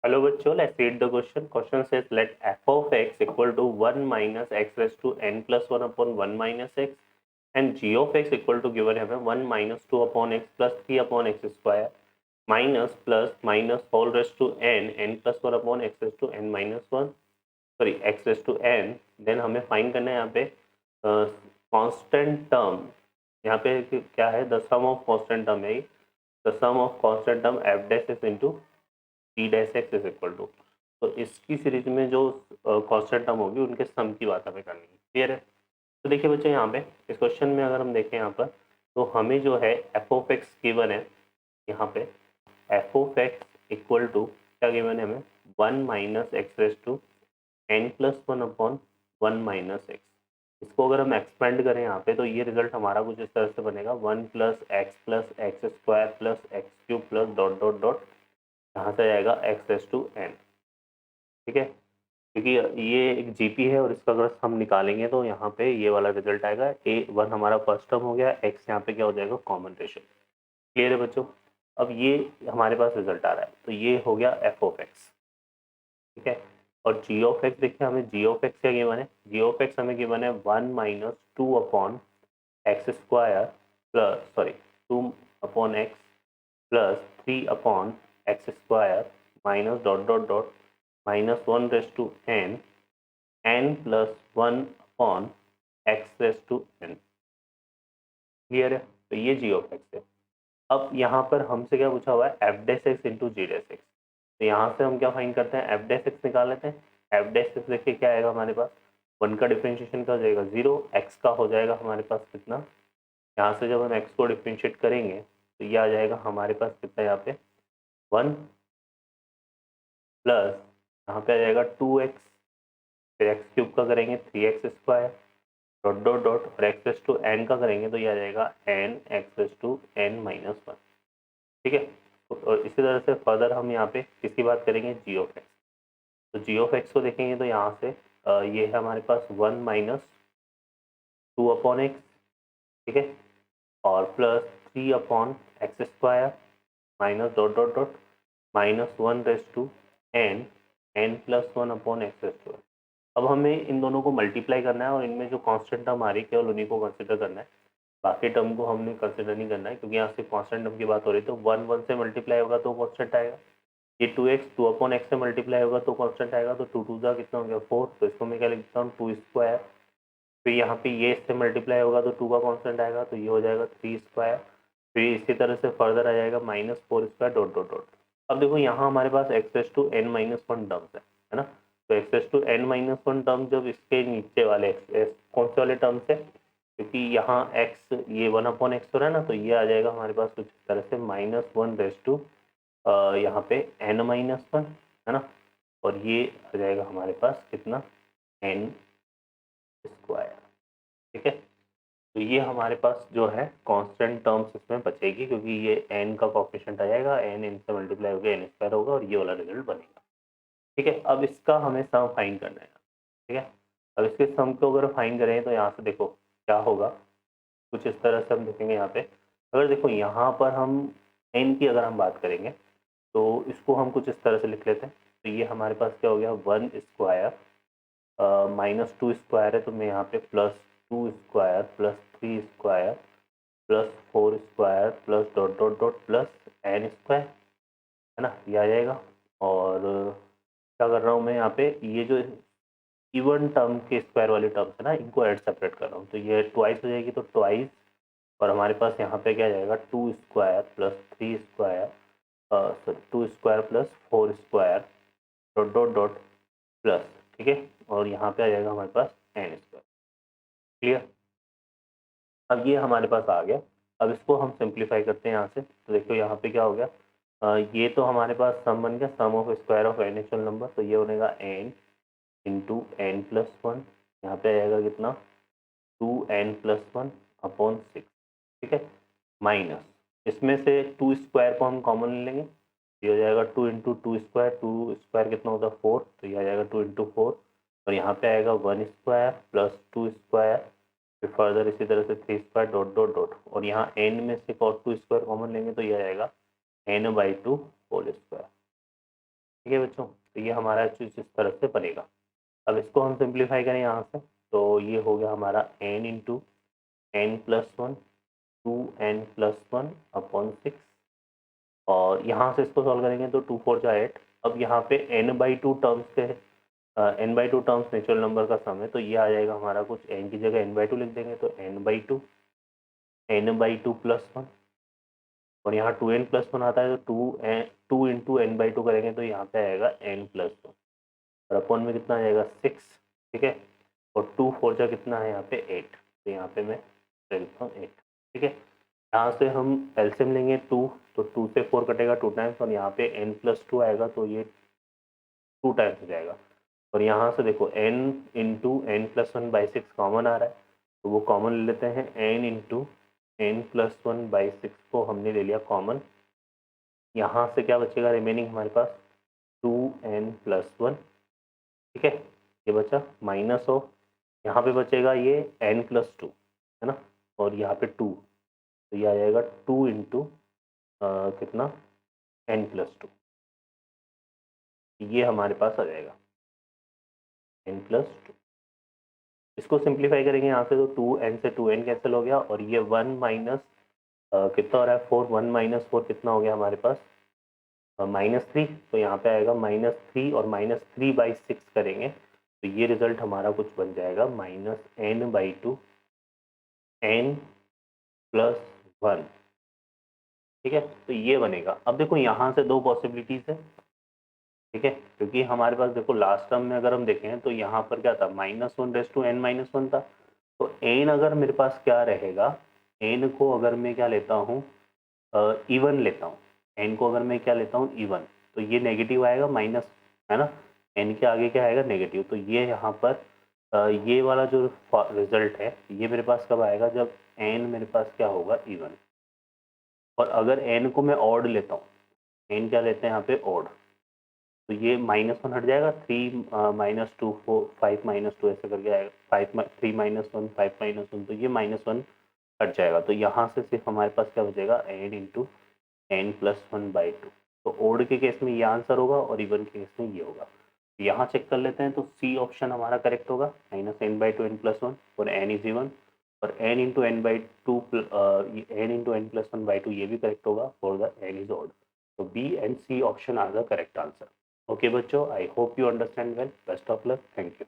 Hello bachcho, let's read the question. Question says let f of x equal to 1 minus x raised to n plus 1 upon 1 minus x and g of x equal to given है 1 minus 2 upon x plus 3 upon x square minus plus minus whole raised to n plus 1 upon x raised to n minus 1 sorry x raised to n. then हमें find करना है यहाँ पे constant term. यहाँ पे क्या है, the sum of constant term है, the sum of constant term F dash S into T dash X is equal to. तो इसकी सीरीज में जो कांस्टेंट टर्म होगी उनके सम की बात हमें करनी है. क्लियर है. तो देखिए बच्चों यहाँ पे इस क्वेश्चन में अगर हम देखें यहाँ पर तो हमें जो है एफ ऑफ एक्स गिवन है. यहाँ पे F of X equal to क्या गिवन है हमें 1 minus X raise to N plus 1 upon 1 minus X. इसको अगर हम एक्सपेंड करें यहाँ पे तो ये रिजल्ट हमारा कुछ इस तरह से बनेगा 1 plus x square plus x cube plus dot dot dot यहाँ से आएगा एक्स रेस टू एन. ठीक है, क्योंकि ये एक जीपी है और इसका अगर हम निकालेंगे तो यहाँ पे ये वाला रिजल्ट आएगा. ए वन हमारा फर्स्ट टर्म हो गया, एक्स यहाँ पे क्या हो जाएगा कॉमन रेशियो. क्लियर है बच्चों. अब ये हमारे पास रिजल्ट आ रहा है तो ये हो गया एफ ऑफ एक्स. ठीक है, और जी ऑफ एक्स देखिए हमें जी ऑफ एक्स क्या गिवन है. जी ऑफ एक्स हमें गिवन है 1 minus 2 upon X square plus sorry 2 upon X plus 3 upon X square minus dot dot dot minus 1 raise to N N plus 1 upon X raise to N. Clear है. तो ये जी of x है. अब यहाँ पर हमसे क्या पूछा हुआ है एफ डैश एक्स इंटू जी डैश एक्स. तो यहाँ से हम क्या फाइंड करते हैं, एफ डैश एक्स निकाल लेते हैं. एफ डैश एक्स देखिए क्या आएगा हमारे पास, 1 का डिफ्रेंशिएशन का हो जाएगा 0, एक्स का हो जाएगा हमारे पास कितना, यहाँ से जब हम एक्स को डिफ्रेंशिएट करेंगे तो ये आ जाएगा हमारे पास कितना यहाँ पे 1 प्लस यहाँ पे आ जाएगा 2x, फिर एक्स क्यूब का करेंगे 3x square dot dot dot और एक्स रेस टू एन का करेंगे तो ये आ जाएगा N X raise to N minus 1. ठीक है. और इसी तरह से फर्दर हम यहाँ पे किसकी बात करेंगे, जी ऑफ एक्स. तो जी ऑफ एक्स को देखेंगे तो यहाँ से ये है हमारे पास 1 माइनस 2 अपॉन एक्स. ठीक है, और plus 3 upon X square minus dot dot dot minus 1 raise to N N plus 1 upon X raise to. अब हमें इन दोनों को मल्टीप्लाई करना है और इनमें जो कांस्टेंट टर्म आ रही है केवल उन्हीं को कंसिडर करना है. बाकी टर्म को हमने कंसिडर नहीं करना है क्योंकि यहाँ से कांस्टेंट टर्म की बात हो रही है. तो 1 से मल्टीप्लाई होगा तो कांस्टेंट आएगा. ये 2x 2 अपॉन एक्स से मल्टीप्लाई होगा तो कांस्टेंट आएगा. तो 2 2 कितना हो गया 4. तो इसको मैं क्या लिखता हूँ 2 स्क्वायर. फिर यहाँ पे ये इससे मल्टीप्लाई होगा तो 2 का कांस्टेंट आएगा तो ये हो जाएगा 3 स्क्वायर. फिर इसी तरह से फर्दर आ जाएगा minus 4 square dot dot dot. अब देखो यहाँ हमारे पास x raise to N minus 1 terms है ना. तो x raise to N minus 1 term जब इसके नीचे वाले कौन से वाले टर्म्स है, क्योंकि यहाँ x ये 1 अपॉन एक्स हो रहा है ना, तो ये आ जाएगा हमारे पास कुछ इस तरह से माइनस 1 रेस टू यहाँ पे n माइनस 1 है ना. और ये आ जाएगा हमारे पास कितना n स्क्वायर. ठीक है, तो ये हमारे पास जो है कांस्टेंट टर्म्स इसमें बचेगी क्योंकि ये n का कोफिशिएंट आ जाएगा, n इनसे मल्टीप्लाई होगा n स्क्वायर होगा और ये वाला रिजल्ट बनेगा. ठीक है, अब इसका हमें सम फाइंड करना है. ठीक है, अब इसके सम को अगर फाइंड करें तो यहाँ से देखो क्या होगा, कुछ इस तरह से हम देखेंगे. यहाँ पे अगर देखो यहाँ पर हम n की अगर हम बात करेंगे तो इसको हम कुछ इस तरह से लिख लेते हैं. तो ये हमारे पास क्या हो गया 1 स्क्वायर माइनस 2 स्क्वायर है तो मैं यहाँ पे plus 2 square plus 3 square plus 4 square plus dot dot dot plus n square है ना, ये आ जाएगा. और क्या कर रहा हूँ मैं यहाँ पे, ये जो इवन टर्म के स्क्वायर वाली टर्म्स है ना इनको ऐड सेपरेट कर रहा हूँ. तो ये ट्वाइस हो जाएगी तो ट्वाइस, और हमारे पास यहाँ पे क्या जाएगा 2 square plus 3 square sorry 2 square plus 4 square dot dot dot plus. ठीक है, और यहाँ पे आ जाएगा हमारे पास n स्क्वायर. क्लियर. अब ये हमारे पास आ गया. अब इसको हम सिंप्लीफाई करते हैं यहाँ से. तो देखो यहाँ पे क्या हो गया, ये तो हमारे पास सम बन गया, sum of square of n natural number. तो ये बनेगा n इंटू एन प्लस 1. यहाँ पे आ जाएगा कितना 2n प्लस 1 अपॉन 6. ठीक है, माइनस इसमें से 2 स्क्वायर को हम कॉमन ले लेंगे. ये हो जाएगा 2 इंटू 2 स्क्वायर, 2 स्क्वायर कितना होता है 4. तो ये आ जाएगा 2 इंटू 4 और यहाँ पे आएगा 1 स्क्वायर प्लस 2 स्क्वायर फिर फर्दर इसी तरह से 3 स्क्वायर डॉट डॉट डॉट. और यहाँ n में से और 2 स्क्वायर कॉमन लेंगे तो ये आ जाएगा n/2 होल स्क्वायर. ठीक है बच्चों, तो ये हमारा चीज इस तरह से बनेगा। अब इसको हम सिंप्लीफाई करें यहाँ से, तो ये हो गया हमारा n into N plus one 2n+1 upon 6, और यहाँ से इसको सॉल्व करेंगे तो 2 4 जा 8। अब यहाँ पे n/2 टर्म्स के n/2 टर्म्स नेचुरल नंबर का सम है, तो ये आ जाएगा हमारा कुछ n की जगह n/2 लिख देंगे तो n/2 n/2+1, और यहाँ 2n+1 आता है तो 2 इंटू n/2 करेंगे तो यहाँ पे आएगा n+1, और अपॉन में कितना आ जाएगा 6। ठीक है, और 2 4 जा कितना है यहाँ पे 8, तो यहाँ पे मैं लिखता हूँ 8। ठीक है, यहाँ से हम एलसीएम लेंगे 2, तो 2 से 4 कटेगा 2 टाइम्स, और यहाँ पे n+2 आएगा तो ये 2 टाइम्स हो जाएगा। और यहाँ से देखो n इंटू n+1/6 कॉमन आ रहा है, तो वो कॉमन ले लेते हैं। n इंटू n+1/6 को हमने ले लिया कॉमन। यहाँ से क्या बचेगा रिमेनिंग हमारे पास 2n+1। ठीक है, ये बचा माइनस ऑफ, यहाँ पे बचेगा ये n+2 है ना, और यहाँ पे 2, तो ये आ जाएगा 2 इंटू कितना n+2, ये हमारे पास आ जाएगा n+2। इसको सिंप्लीफाई करेंगे यहाँ से तो 2n से 2n कैंसिल हो गया, और ये 1 माइनस कितना हो रहा है 4, 1 माइनस 4 कितना हो गया हमारे पास -3, तो यहाँ पे आएगा -3, और -3/6 करेंगे तो ये रिजल्ट हमारा कुछ बन जाएगा -n/2 n+1। ठीक है, तो ये बनेगा। अब देखो यहाँ से दो पॉसिबिलिटीज है। ठीक है, क्योंकि हमारे पास देखो लास्ट टर्म में अगर हम देखें तो यहाँ पर क्या था -1n-1 था, तो n अगर मेरे पास क्या रहेगा, n को अगर मैं क्या लेता हूँ इवन लेता हूँ, n को अगर मैं क्या लेता हूँ इवन, तो ये नेगेटिव आएगा माइनस, है ना, n के आगे क्या आएगा नेगेटिव, तो ये यहाँ पर ये वाला जो रिजल्ट है ये मेरे पास कब आएगा, जब n मेरे पास क्या होगा इवन। और अगर n को मैं ऑड लेता हूँ, n क्या लेते हैं यहाँ पे ऑड, तो ये -1 हट जाएगा, 3 -2 4 5 -2 ऐसे करके आएगा, 3 -1 5 -1, तो ये -1 हट जाएगा, तो यहाँ से सिर्फ हमारे पास क्या बचेगा n इंटू n+1/2। तो ओड के केस में ये आंसर होगा और इवन के केस में ये होगा। यहाँ चेक कर लेते हैं, तो सी ऑप्शन हमारा करेक्ट होगा, -n/2 n+1 और n इज इवन, और n into n/2 n into n+1/2 ये भी करेक्ट होगा for the n is odd. तो B and C option are the correct answer. Okay बच्चों, I hope you understand well. Best of luck, thank you.